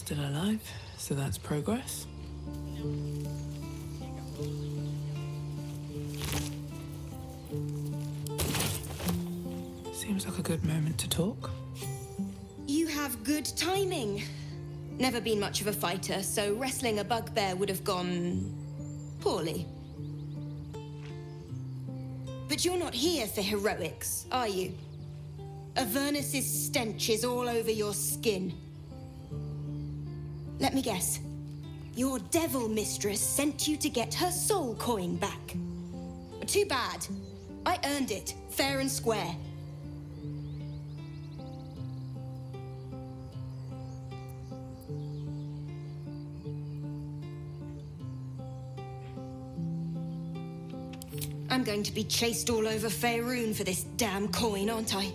Still alive, so that's progress. Seems like a good moment to talk. You have good timing. Never been much of a fighter, so wrestling a bugbear would have gone poorly. But you're not here for heroics, are you? Avernus's stench is all over your skin. Let me guess. Your devil mistress sent you to get her soul coin back. Too bad. I earned it, fair and square. I'm going to be chased all over Faerun for this damn coin, aren't I?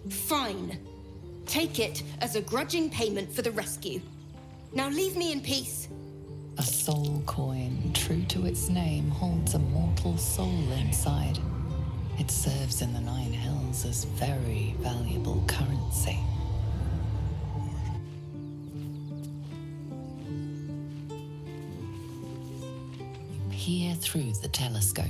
Fine. Take it as a grudging payment for the rescue. Now leave me in peace. A soul coin, true to its name, holds a mortal soul inside. It serves in the Nine Hells as very valuable currency. You peer through the telescope.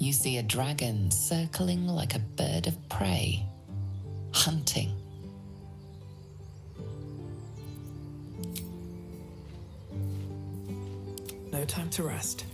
You see a dragon circling like a bird of prey, hunting. No time to rest.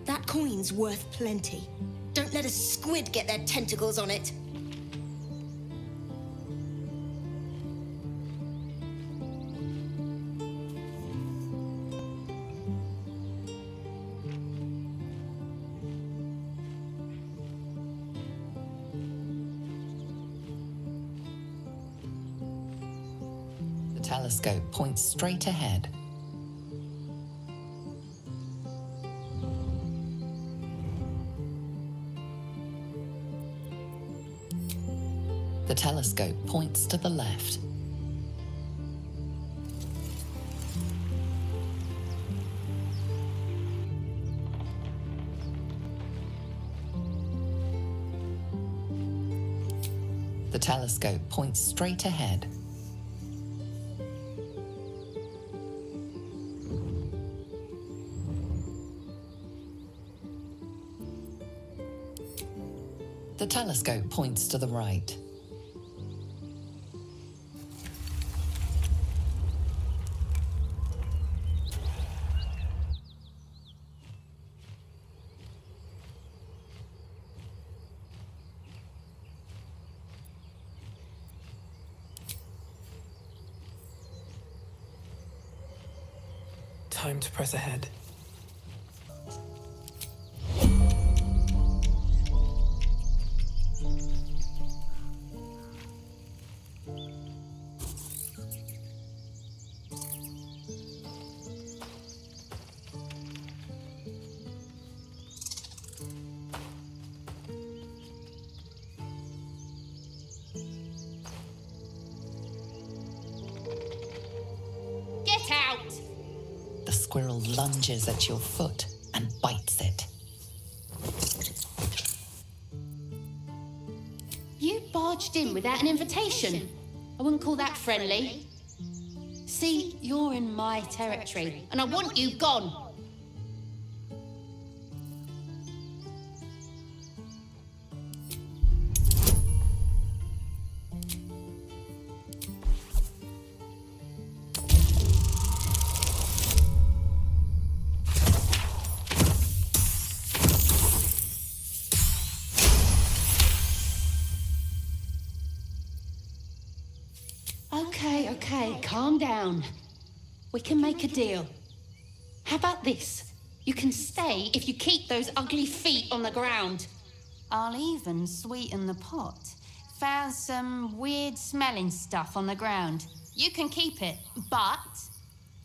That coin's worth plenty. Don't let a squid get their tentacles on it. The telescope points straight ahead. The telescope points to the left. The telescope points straight ahead. The telescope points to the right. Time to press ahead. Get out! The squirrel lunges at your foot and bites it. You barged in without an invitation. I wouldn't call that friendly. See, you're in my territory, and I want you gone. Calm down. We can make a deal. How about this? You can stay if you keep those ugly feet on the ground. I'll even sweeten the pot. Found some weird smelling stuff on the ground. You can keep it, but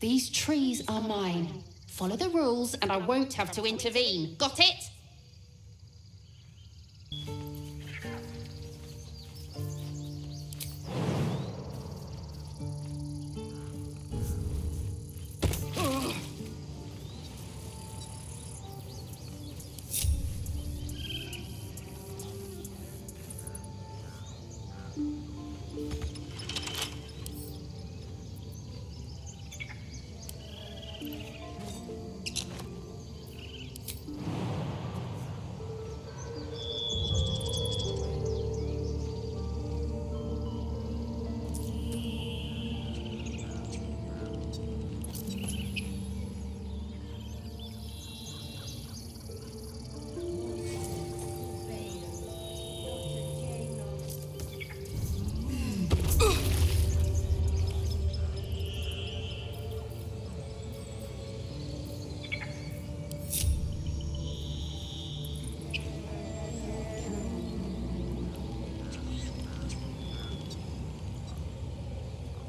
these trees are mine. Follow the rules and I won't have to intervene. Got it?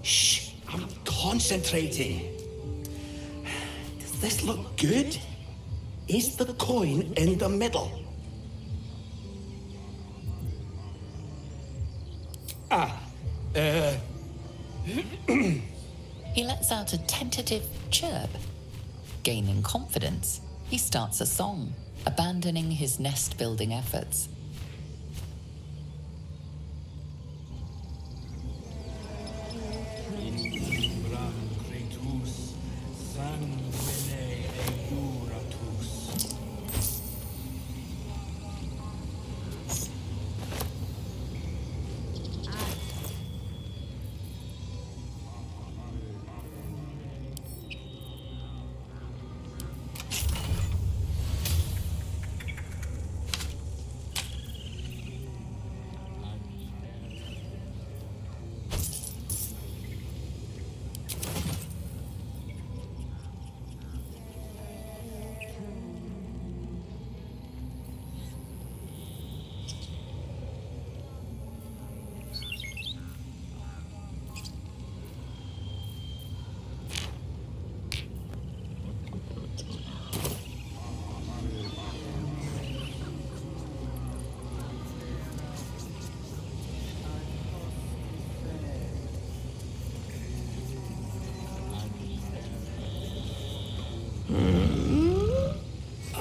Shh, I'm concentrating. Does this look good? Is the coin in the middle? He lets out a tentative chirp. Gaining confidence, he starts a song, abandoning his nest-building efforts.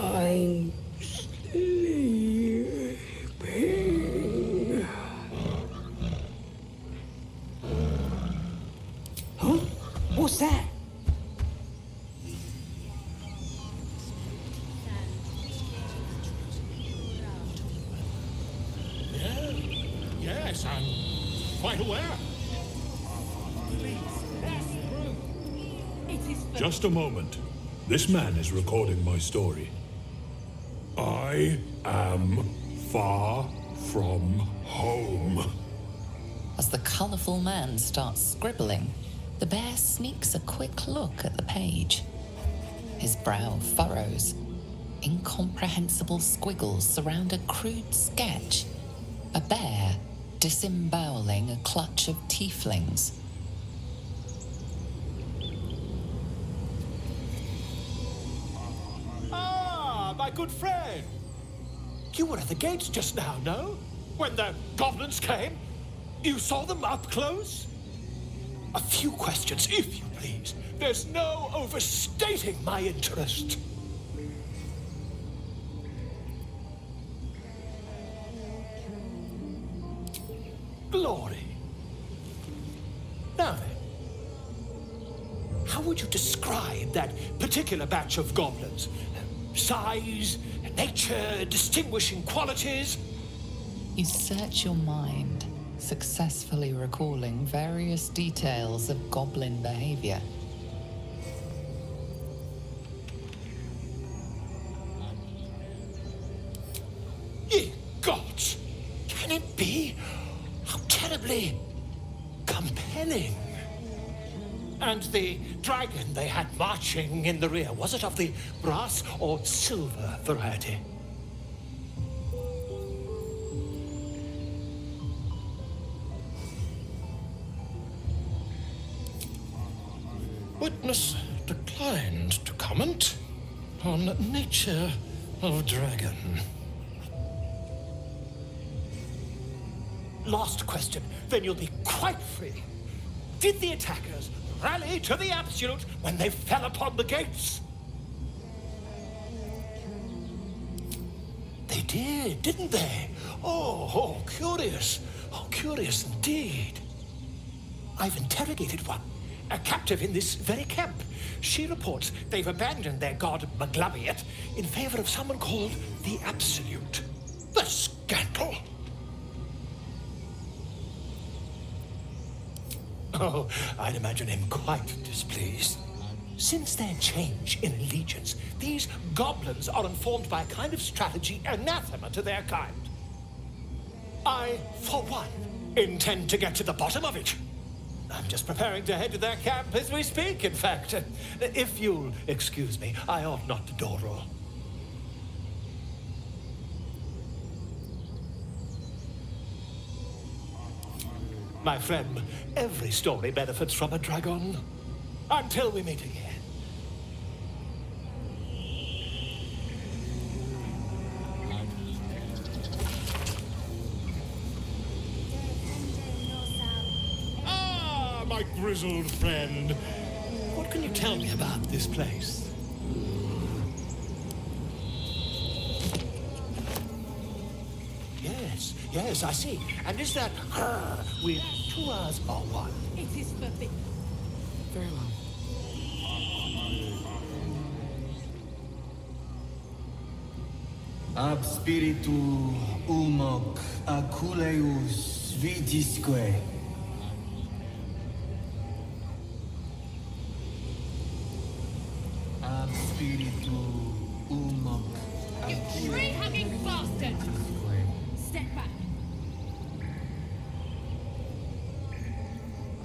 I'm sleeping. Huh? What's that? Yes, I'm quite aware. Just a moment. This man is recording my story. I am far from home. As the colourful man starts scribbling, the bear sneaks a quick look at the page. His brow furrows. Incomprehensible squiggles surround a crude sketch. A bear disemboweling a clutch of tieflings. My good friend. You were at the gates just now, no? When the goblins came? You saw them up close? A few questions, if you please. There's no overstating my interest. Glory. Now then, how would you describe that particular batch of goblins? Size, nature, distinguishing qualities? You search your mind, successfully recalling various details of goblin behavior. Ye gods! Can it be? How terribly compelling. And the dragon they had marching in the rear, was it of the brass or silver variety? Witness declined to comment on nature of dragon. Last question, then you'll be quite free. Did the attackers rally to the Absolute when they fell upon the gates? They did, didn't they? Oh, curious. Oh, curious indeed. I've interrogated one, a captive in this very camp. She reports they've abandoned their god Maglabiet in favor of someone called the Absolute. The scandal! Oh, I'd imagine him quite displeased. Since their change in allegiance, these goblins are informed by a kind of strategy anathema to their kind. I, for one, intend to get to the bottom of it. I'm just preparing to head to their camp as we speak, in fact. If you'll excuse me, I ought not to door roll. My friend, every story benefits from a dragon. Until we meet again. Ah, my grizzled friend. What can you tell me about this place? Yes, I see. And is that her with 2 R's or 1? It is forbidden. Very well. Ab spiritu umoc aculeus vitisque. Ab spiritu umoc You tree-hugging bastard! Step back.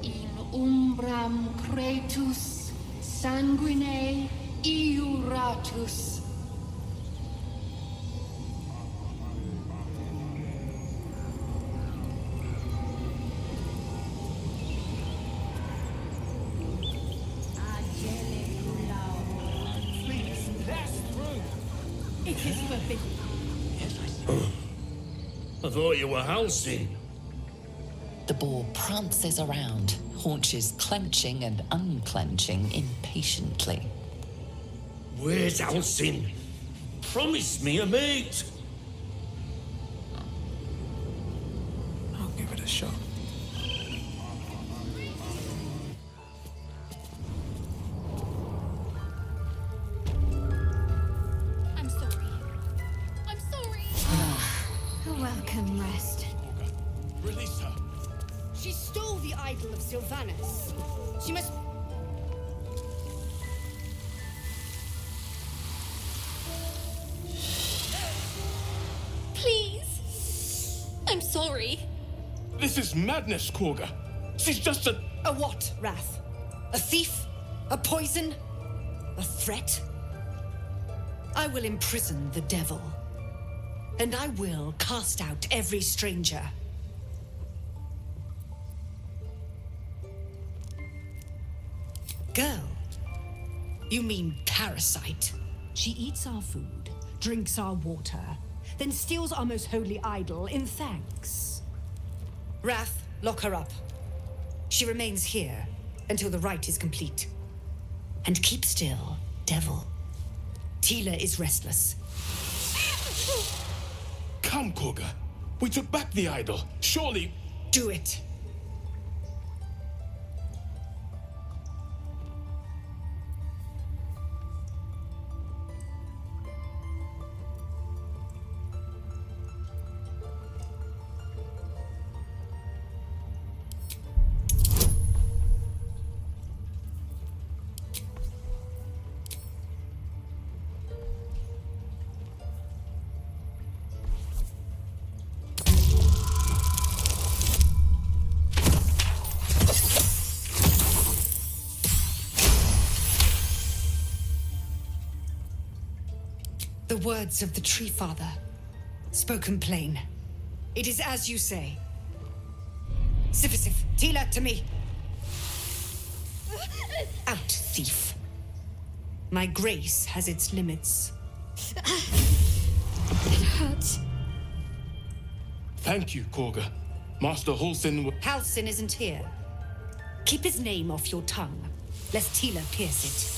In umbram cretus sanguine iuratus. Please, pass through. It is forbidden. I thought you were Halcyon. The boar prances around, haunches clenching and unclenching impatiently. Where's Halcyon? Promise me a mate. I'll give it a shot. I'm sorry. I'm sorry. A welcome rest. Release her. She stole the idol of Sylvanus. She must... Please. I'm sorry. This is madness, Korga. She's just a... A what, Wrath? A thief? A poison? A threat? I will imprison the devil. And I will cast out every stranger. Girl? You mean parasite? She eats our food, drinks our water, then steals our most holy idol in thanks. Wrath, lock her up. She remains here until the rite is complete. And keep still, devil. Tila is restless. Come, Korga. We took back the idol. Surely... Do it. The words of the Tree Father, spoken plain. It is as you say. Sifisif, Tila, to me. Out, thief. My grace has its limits. It hurts. Thank you, Korga. Master Halsin. Halsin isn't here. Keep his name off your tongue, lest Tila pierce it.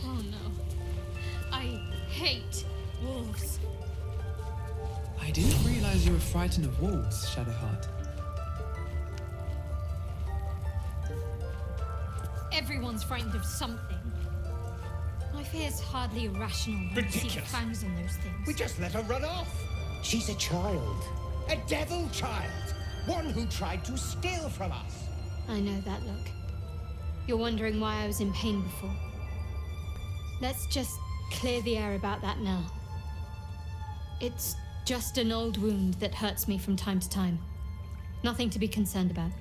Oh no. I hate wolves. I didn't realize you were frightened of wolves, Shadowheart. Everyone's frightened of something. My fear's hardly irrational when I see the Ridiculous. fangs on those things. We just let her run off. She's a child. A devil child. One who tried to steal from us. I know that look. You're wondering why I was in pain before. Let's just clear the air about that now. It's just an old wound that hurts me from time to time. Nothing to be concerned about.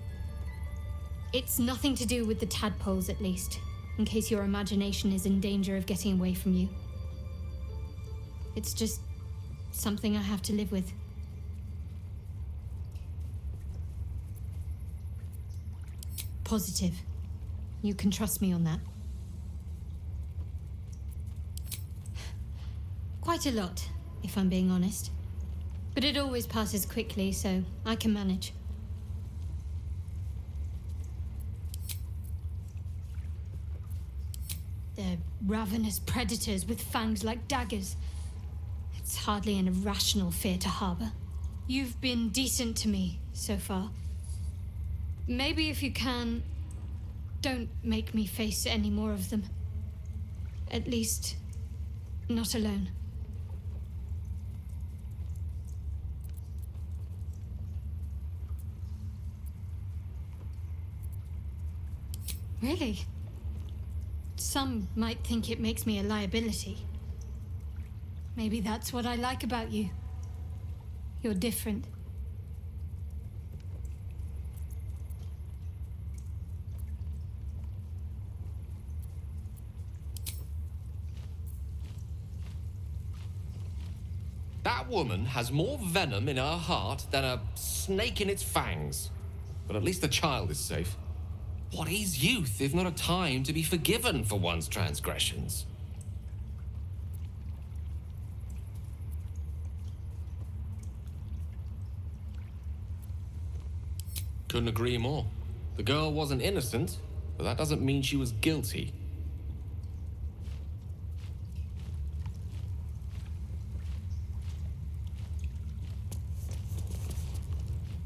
It's nothing to do with the tadpoles, at least, in case your imagination is in danger of getting away from you. It's just something I have to live with. Positive. You can trust me on that. Quite a lot, if I'm being honest. But it always passes quickly, so I can manage. They're ravenous predators with fangs like daggers. It's hardly an irrational fear to harbor. You've been decent to me so far. Maybe if you can, don't make me face any more of them. At least, not alone. Really? Some might think it makes me a liability. Maybe that's what I like about you. You're different. That woman has more venom in her heart than a snake in its fangs. But at least the child is safe. What is youth if not a time to be forgiven for one's transgressions? Couldn't agree more. The girl wasn't innocent, but that doesn't mean she was guilty.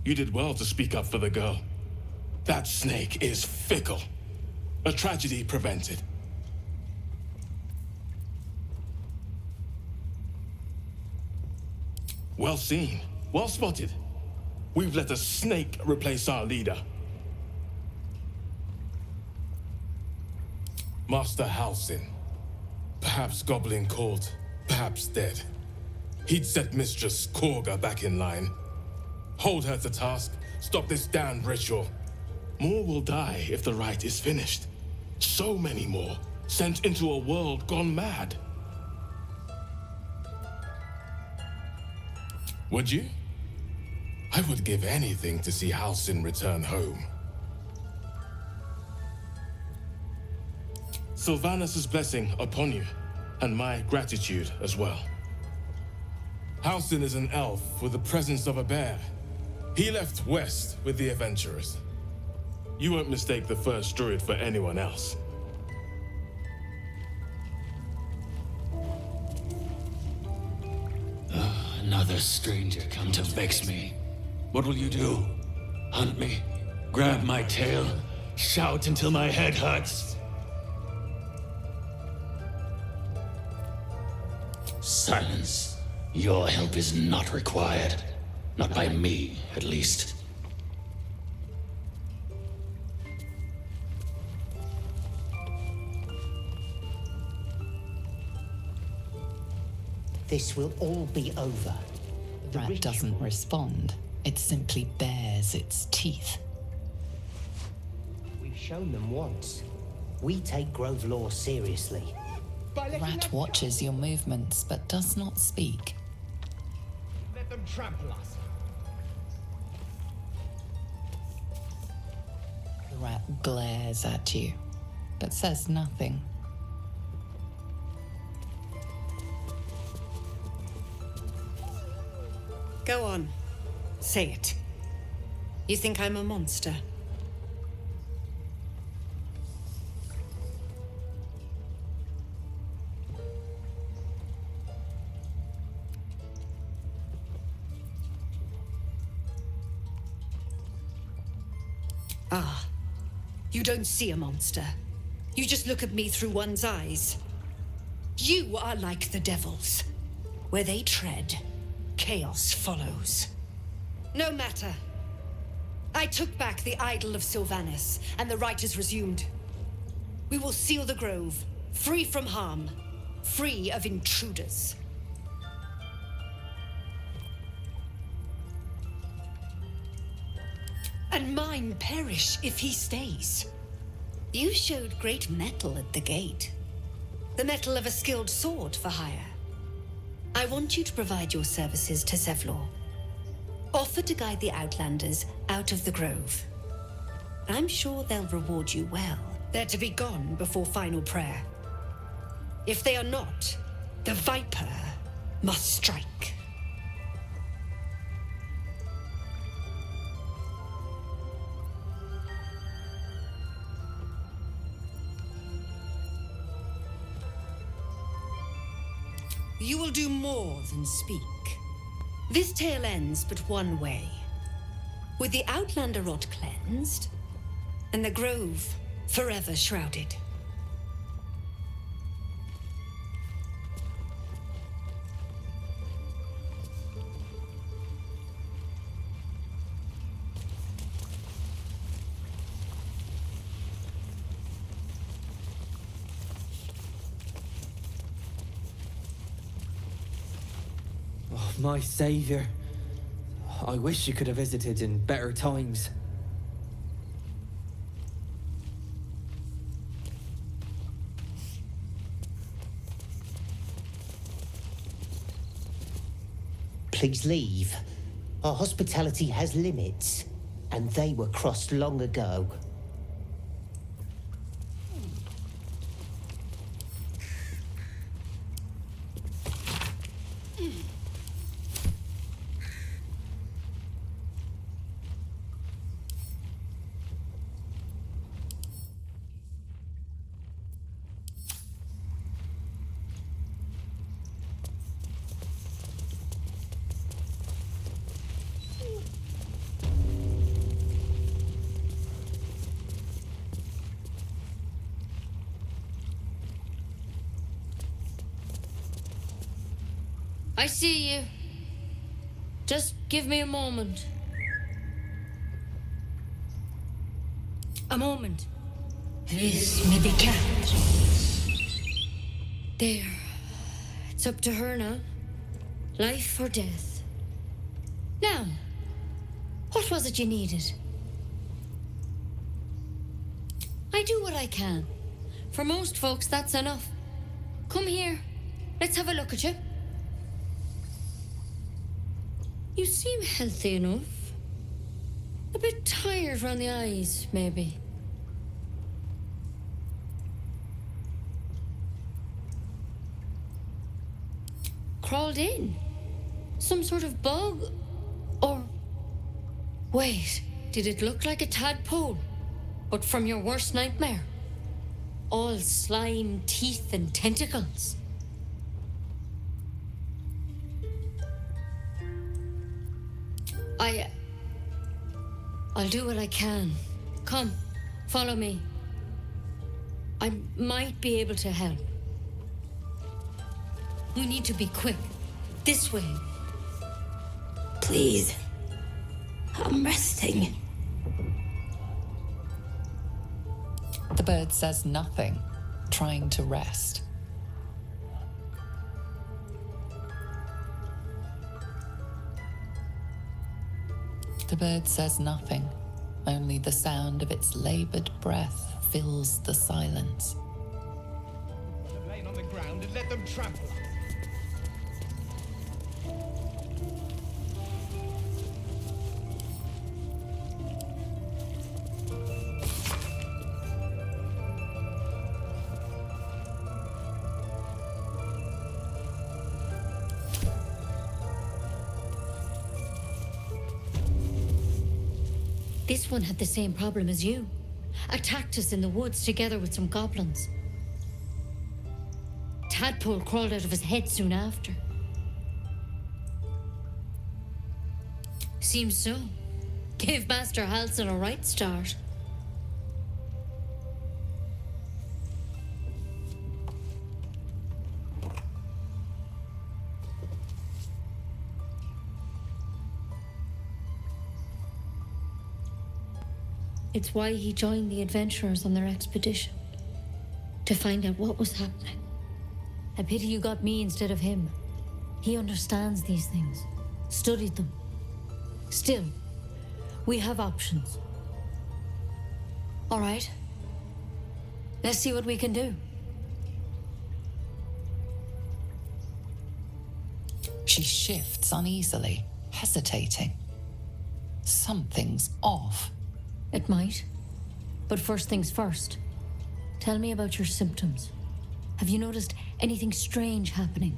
You did well to speak up for the girl. That snake is fickle. A tragedy prevented. Well seen. Well spotted. We've let a snake replace our leader. Master Halsin. Perhaps goblin caught, perhaps dead. He'd set Mistress Korga back in line. Hold her to task, stop this damned ritual. More will die if the rite is finished. So many more, sent into a world gone mad. Would you? I would give anything to see Halsin return home. Sylvanus' blessing upon you, and my gratitude as well. Halsin is an elf with the presence of a bear. He left west with the adventurers. You won't mistake the first druid for anyone else. Another stranger come to vex me. What will you do? Hunt me? Grab my tail? Shout until my head hurts? Silence. Your help is not required. Not by me, at least. This will all be over. The rat doesn't respond. It simply bares its teeth. We've shown them once. We take Grove law seriously. The rat watches your movements but does not speak. Let them trample us. The rat glares at you but says nothing. Go on. Say it. You think I'm a monster? Ah, you don't see a monster. You just look at me through one's eyes. You are like the devils. Where they tread, chaos follows. No matter. I took back the idol of Sylvanas, and the rite is resumed. We will seal the grove, free from harm, free of intruders. And mine perish if he stays. You showed great mettle at the gate. The mettle of a skilled sword for hire. I want you to provide your services to Zevlor. Offer to guide the Outlanders out of the grove. I'm sure they'll reward you well. They're to be gone before final prayer. If they are not, the Viper must strike. You will do more than speak. This tale ends but one way. With the Outlander rot cleansed, and the grove forever shrouded. Oh, my savior. I wish you could have visited in better times. Please leave. Our hospitality has limits, and they were crossed long ago. I see you. Just give me a moment. A moment. This may be kept. There. It's up to her now. Life or death. Now, what was it you needed? I do what I can. For most folks, that's enough. Come here. Let's have a look at you. You seem healthy enough. A bit tired around the eyes, maybe. Crawled in? Some sort of bug? Or... Wait, did it look like a tadpole? But from your worst nightmare? All slime, teeth, and tentacles. I'll do what I can. Come, follow me. I might be able to help. We need to be quick. This way. Please. I'm resting. The bird says nothing, trying to rest. The bird says nothing, only the sound of its labored breath fills the silence. Put the blade on the ground and let them trample us. This one had the same problem as you. Attacked us in the woods together with some goblins. Tadpole crawled out of his head soon after. Seems so. Gave Master Halsin a right start. It's why he joined the adventurers on their expedition. To find out what was happening. A pity you got me instead of him. He understands these things. Studied them. Still, we have options. All right. Let's see what we can do. She shifts uneasily, hesitating. Something's off. It might. But first things first. Tell me about your symptoms. Have you noticed anything strange happening?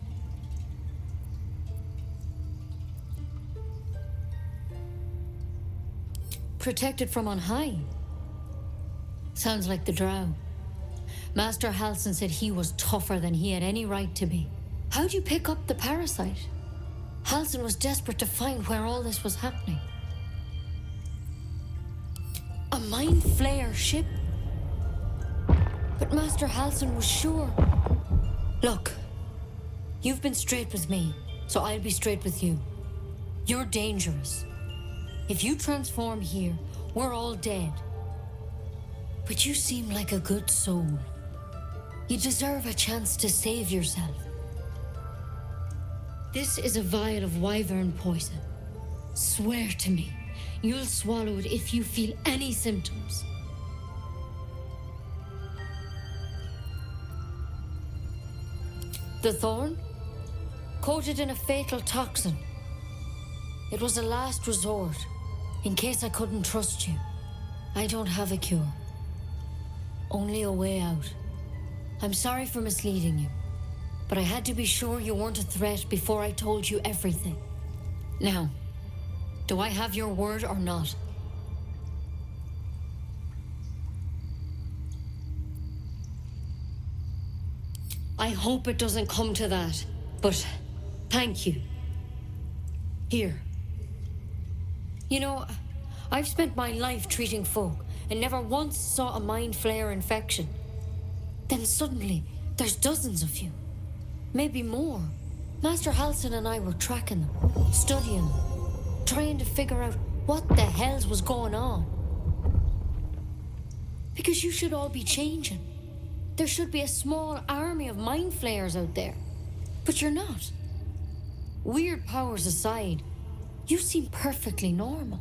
Protected from on high? Sounds like the drow. Master Halsin said he was tougher than he had any right to be. How'd you pick up the parasite? Halsin was desperate to find where all this was happening. A mind flayer ship? But Master Halsin was sure. Look, you've been straight with me, so I'll be straight with you. You're dangerous. If you transform here, we're all dead. But you seem like a good soul. You deserve a chance to save yourself. This is a vial of wyvern poison. Swear to me, you'll swallow it if you feel any symptoms. The thorn? Coated in a fatal toxin. It was a last resort, in case I couldn't trust you. I don't have a cure. Only a way out. I'm sorry for misleading you, but I had to be sure you weren't a threat before I told you everything. Now, do I have your word or not? I hope it doesn't come to that, but thank you. Here. You know, I've spent my life treating folk and never once saw a mind flayer infection. Then suddenly, there's dozens of you. Maybe more. Master Halsin and I were tracking them, studying them, trying to figure out what the hells was going on. Because you should all be changing. There should be a small army of mind flayers out there. But you're not. Weird powers aside, you seem perfectly normal.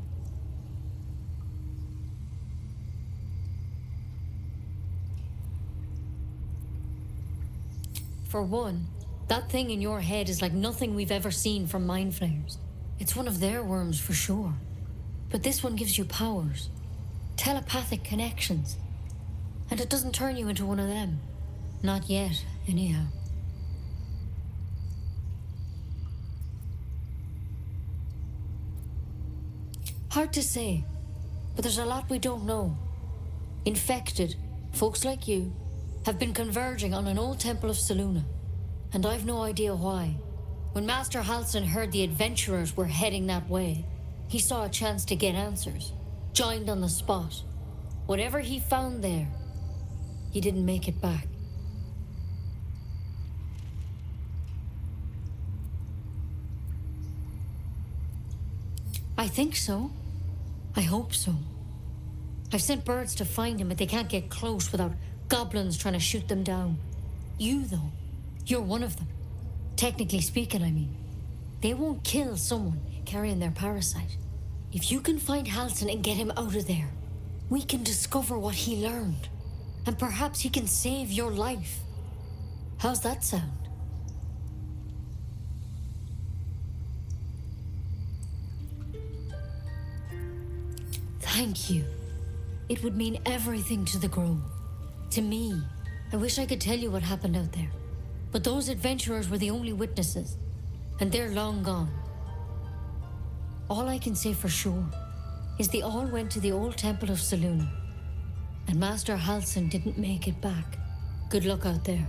For one, that thing in your head is like nothing we've ever seen from mind flayers. It's one of their worms for sure. But this one gives you powers. Telepathic connections. And it doesn't turn you into one of them. Not yet, anyhow. Hard to say, but there's a lot we don't know. Infected, folks like you, have been converging on an old temple of Selûne, and I've no idea why. When Master Halsin heard the adventurers were heading that way, he saw a chance to get answers, joined on the spot. Whatever he found there, he didn't make it back. I think so. I hope so. I've sent birds to find him, but they can't get close without goblins trying to shoot them down. You, though, you're one of them. Technically speaking, I mean. They won't kill someone carrying their parasite. If you can find Halsin and get him out of there, we can discover what he learned. and perhaps he can save your life. How's that sound? Thank you. It would mean everything to the Grove. To me. I wish I could tell you what happened out there. But those adventurers were the only witnesses, and they're long gone. All I can say for sure is they all went to the old temple of Selûne, and Master Halsin didn't make it back. Good luck out there.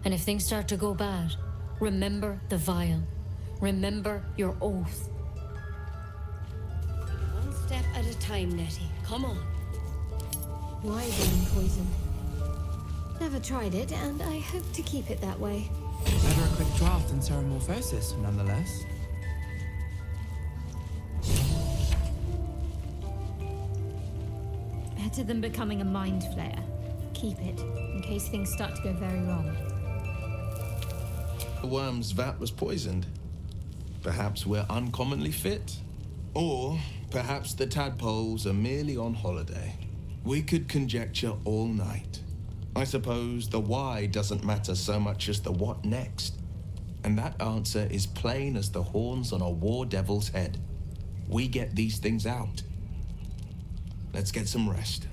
And if things start to go bad, remember the vial. Remember your oath. One step at a time, Nettie. Come on. Why being poisoned? Never tried it, and I hope to keep it that way. Better a quick draft than Ceramorphosis, nonetheless. Better than becoming a mind flayer. Keep it, in case things start to go very wrong. The worm's vat was poisoned. Perhaps we're uncommonly fit. Or perhaps the tadpoles are merely on holiday. We could conjecture all night. I suppose the why doesn't matter so much as the what next. And that answer is plain as the horns on a war devil's head. We get these things out. Let's get some rest.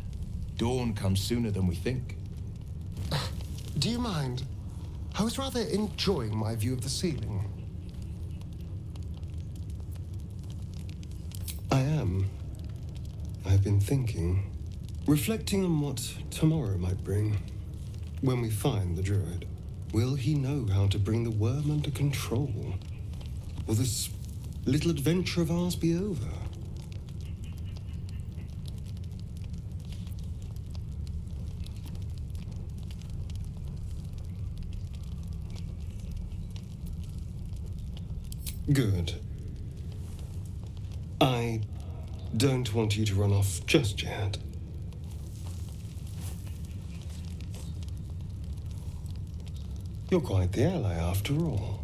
Dawn comes sooner than we think. Do you mind? I was rather enjoying my view of the ceiling. I am. I've been thinking, reflecting on what tomorrow might bring. When we find the druid, will he know how to bring the worm under control? Will this little adventure of ours be over? Good. I don't want you to run off just yet. You're quite the ally, after all.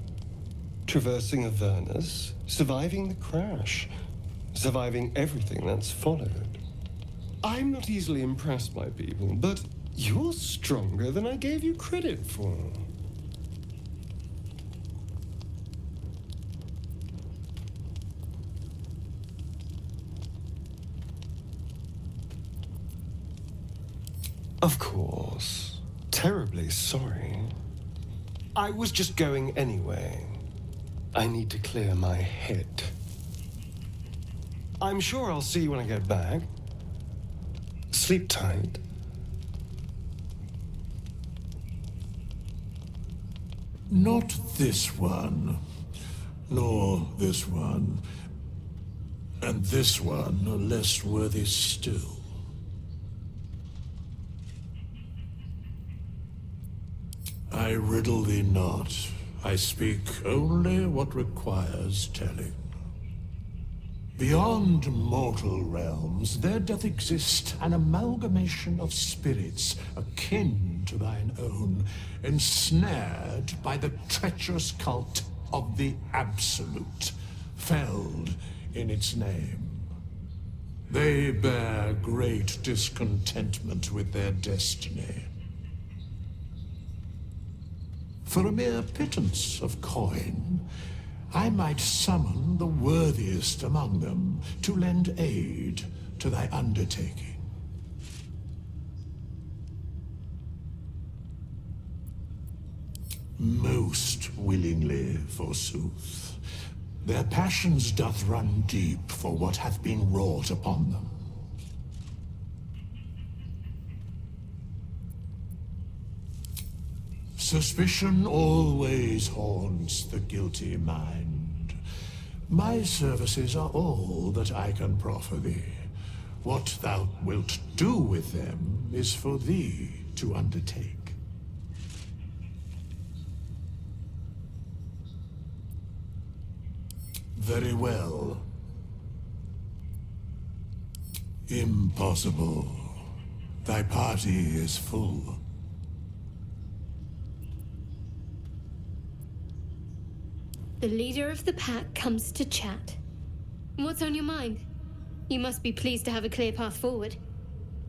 Traversing Avernus, surviving the crash, surviving everything that's followed. I'm not easily impressed by people, but you're stronger than I gave you credit for. Of course. Terribly sorry. I was just going anyway. I need to clear my head. I'm sure I'll see you when I get back. Sleep tight. Not this one, nor this one, and this one are less worthy still. I riddle thee not. I speak only what requires telling. Beyond mortal realms, there doth exist an amalgamation of spirits akin to thine own, ensnared by the treacherous cult of the Absolute, felled in its name. They bear great discontentment with their destiny. For a mere pittance of coin, I might summon the worthiest among them to lend aid to thy undertaking. Most willingly, forsooth. Their passions doth run deep for what hath been wrought upon them. Suspicion always haunts the guilty mind. My services are all that I can proffer thee. What thou wilt do with them is for thee to undertake. Very well. Impossible. Thy party is full. The leader of the pack comes to chat. What's on your mind? You must be pleased to have a clear path forward.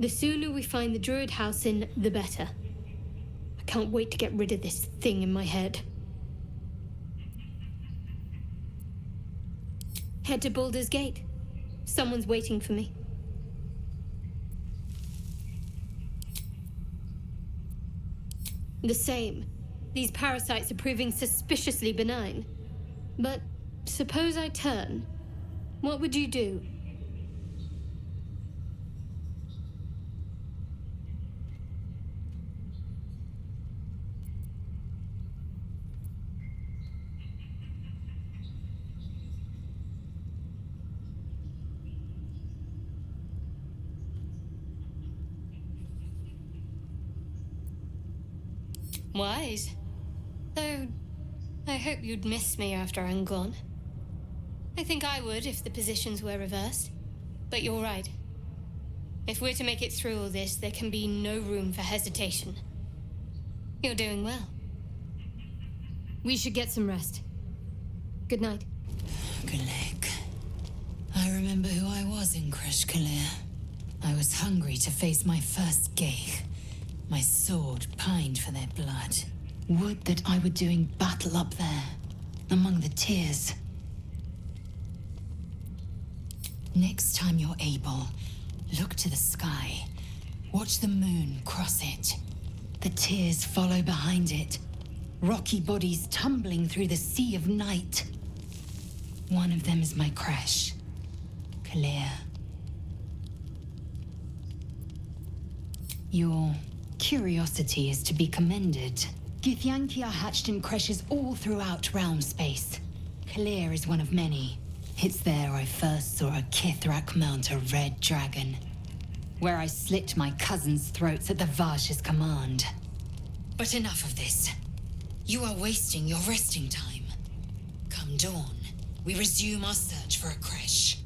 The sooner we find the Druid house in, the better. I can't wait to get rid of this thing in my head. Head to Baldur's Gate. Someone's waiting for me. The same. These parasites are proving suspiciously benign. But suppose I turn. What would you do? Wise. Though, I hope you'd miss me after I'm gone. I think I would if the positions were reversed. But you're right. If we're to make it through all this, there can be no room for hesitation. You're doing well. We should get some rest. Good night. Galek. I remember who I was in Kresh Kalir. I was hungry to face my first Geich. My sword pined for their blood. Would that I were doing battle up there, among the tears. Next time you're able, look to the sky. Watch the moon cross it. The tears follow behind it. Rocky bodies tumbling through the sea of night. One of them is my Kresh. Kalir. Your curiosity is to be commended. Githyanki are hatched in Kreshes all throughout realm space. Kalir is one of many. It's there I first saw a Kithrak mount a red dragon. Where I slit my cousins' throats at the Vash's command. But enough of this. You are wasting your resting time. Come dawn, we resume our search for a Kresh.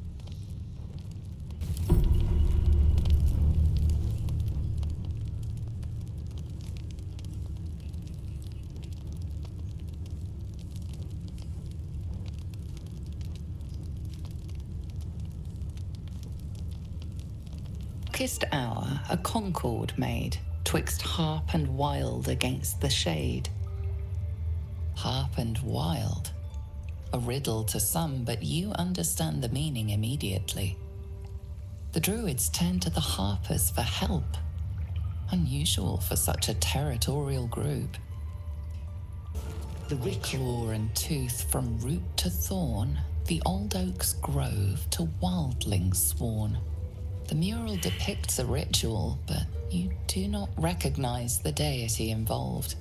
Darkest hour, a concord made, twixt harp and wild against the shade. Harp and wild. A riddle to some, but you understand the meaning immediately. The druids turn to the harpers for help. Unusual for such a territorial group. The ritual. Claw and tooth from root to thorn, the old oak's grove to wildlings sworn. The mural depicts a ritual, but you do not recognize the deity involved.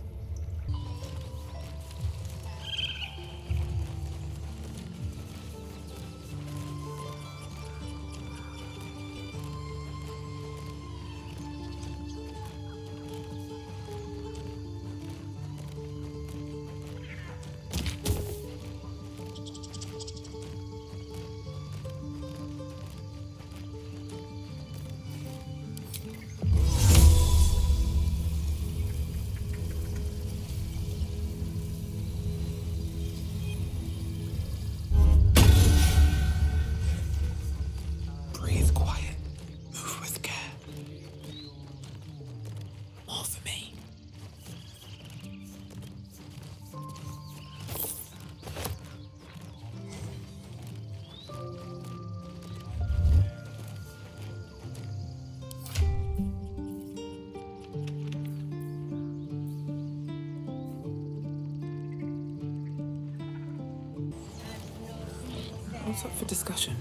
What's up for discussion?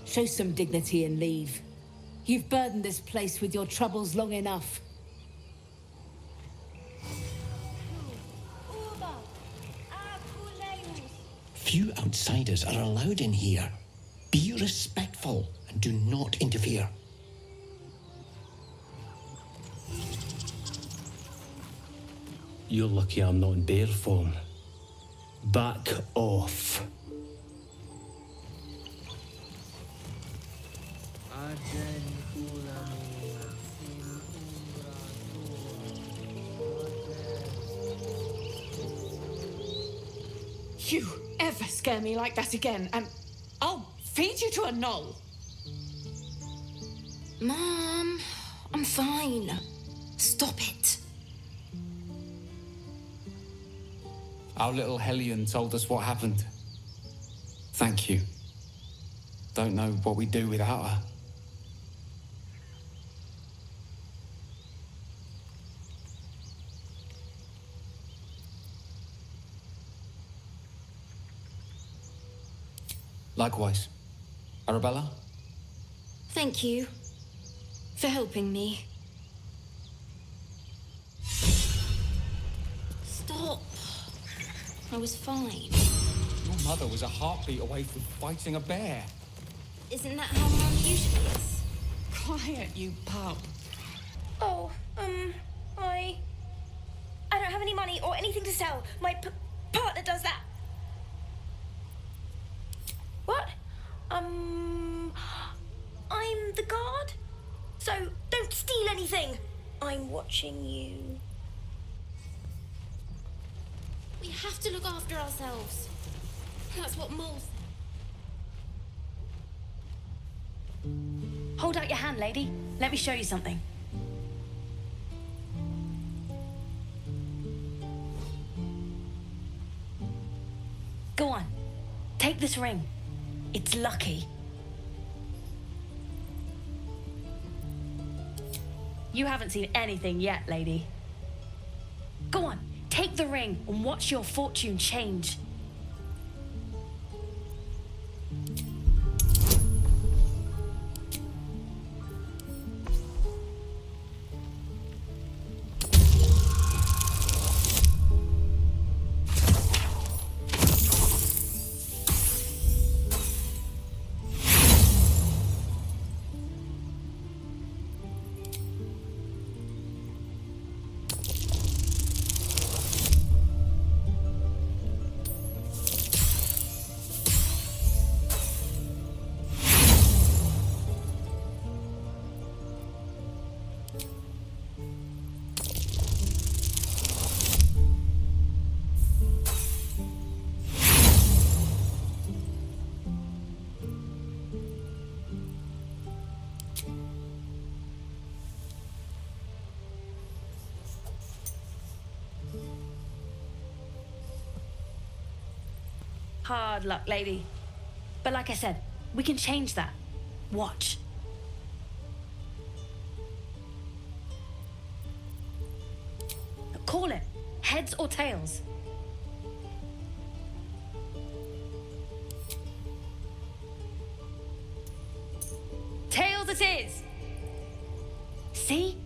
Show some dignity and leave. You've burdened this place with your troubles long enough. Few outsiders are allowed in here. Be respectful and do not interfere. You're lucky I'm not in bear form. Back off. You ever scare me like that again, and I'll feed you to a knoll. Mom, I'm fine. Stop it. Our little Hellion told us what happened. Thank you. Don't know what we'd do without her. Likewise. Arabella? Thank you for helping me. Stop. I was fine. Your mother was a heartbeat away from fighting a bear. Isn't that how Mum usually is? Quiet, you pup. Oh, I don't have any money or anything to sell. My partner does that. What? I'm the guard. So don't steal anything. I'm watching you. We have to look after ourselves. That's what Mole said. Hold out your hand, lady. Let me show you something. Go on. Take this ring. It's lucky. You haven't seen anything yet, lady. Go on. Take the ring and watch your fortune change. Hard luck, lady. But like I said, we can change that. Watch. Call it. Heads or tails? Tails it is! See?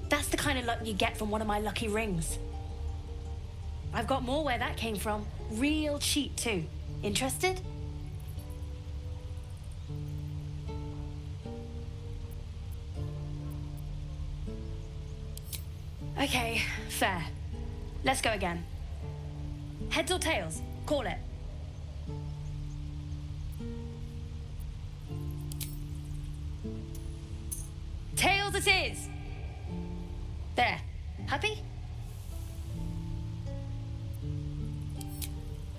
That's the kind of luck you get from one of my lucky rings. I've got more where that came from. Real cheap, too. Interested? Okay, fair. Let's go again. Heads or tails? Call it. Tails it is! There. Happy?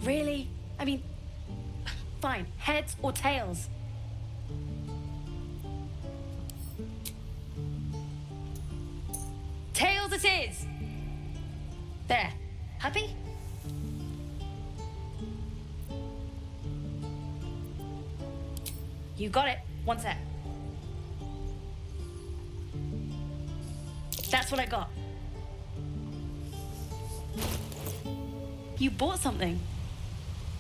Really? I mean, fine. Heads or tails? Tails it is! There. Happy? You got it. One sec. That's what I got. You bought something.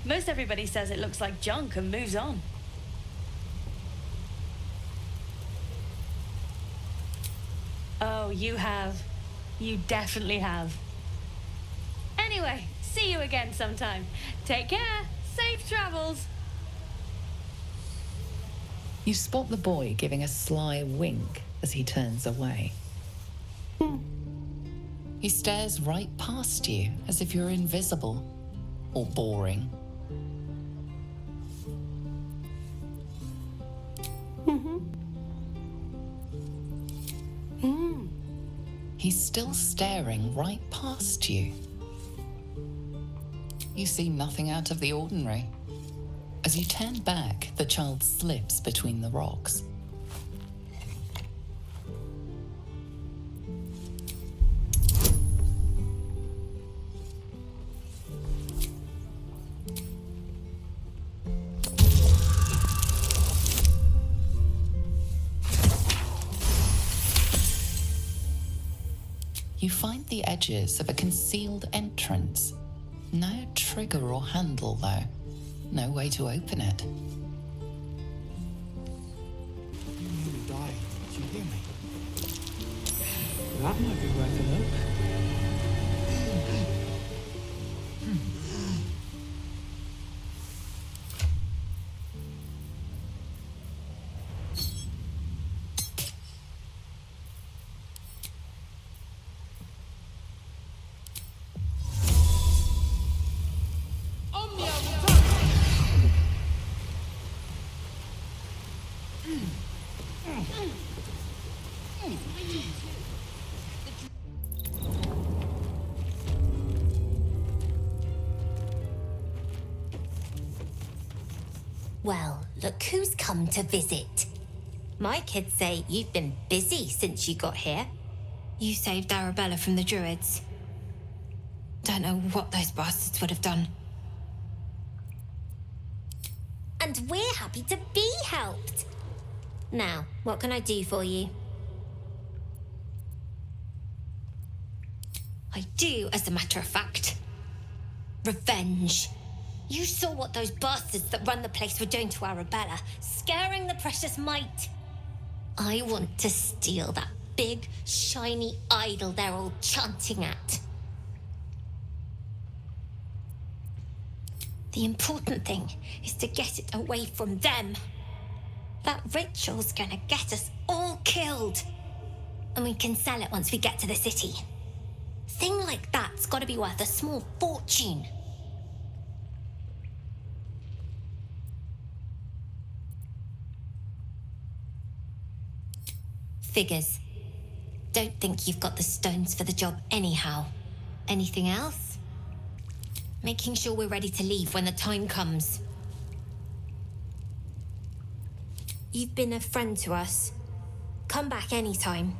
Most everybody says it looks like junk and moves on. Oh, you have. You definitely have. Anyway, see you again sometime. Take care. Safe travels. You spot the boy giving a sly wink as he turns away. He stares right past you as if you're invisible or boring. He's still staring right past you. You see nothing out of the ordinary. As you turn back, the child slips between the rocks. You find the edges of a concealed entrance. No trigger or handle, though. No way to open it. You nearly died. Did you hear me? That might be worth a look. Well, look who's come to visit. My kids say you've been busy since you got here. You saved Arabella from the Druids. Don't know what those bastards would have done. And we're happy to be helped. Now, what can I do for you? I do, as a matter of fact. Revenge. You saw what those bastards that run the place were doing to Arabella, scaring the precious mite. I want to steal that big, shiny idol they're all chanting at. The important thing is to get it away from them. That ritual's gonna get us all killed. And we can sell it once we get to the city. Thing like that's gotta be worth a small fortune. Figures. Don't think you've got the stones for the job anyhow. Anything else? Making sure we're ready to leave when the time comes. You've been a friend to us. Come back anytime.